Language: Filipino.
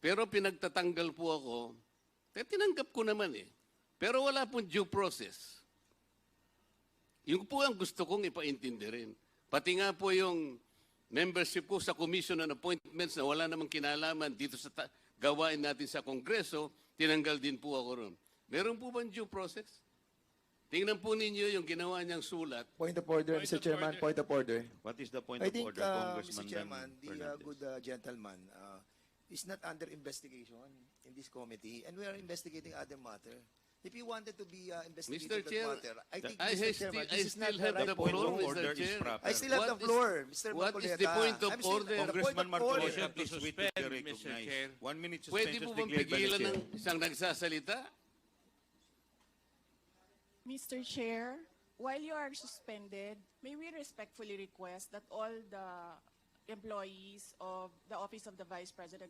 Pero pinagtatanggal po ako, tinanggap ko naman eh. Pero wala pong due process. Yung po ang gusto kong ipaintindi rin. Pati nga po yung membership ko sa Commission on Appointments na wala namang kinalaman dito sa gawain natin sa Kongreso, tinanggal din po ako ron. Meron po bang due process? Tingnan po ninyo yung ginawa niyang sulat. Point of order, Mr. Chairman, point of order. What is the point I of think, order, Mr. Congressman Chairman, the Fernandez? good gentleman is not under investigation in this committee, and we are investigating other matter. If you wanted to be investigating Mr. that Chair, matter, I think, I Mr. Chairman, still this is not have the the right point floor, of order Mr. is Chair. proper. I still have the floor, Mr. what is the Marcoleta. point of I'm still- order? the point Congressman of order. Marcoleta, Motion to please wait to suspend, be Mr. recognized. Chair. 1 minute Pwede suspension po is bang declared by the pigilan chair. ng isang nagsasalita? Mr. Chair, while you are suspended, may we respectfully request that all the employees of the Office of the Vice President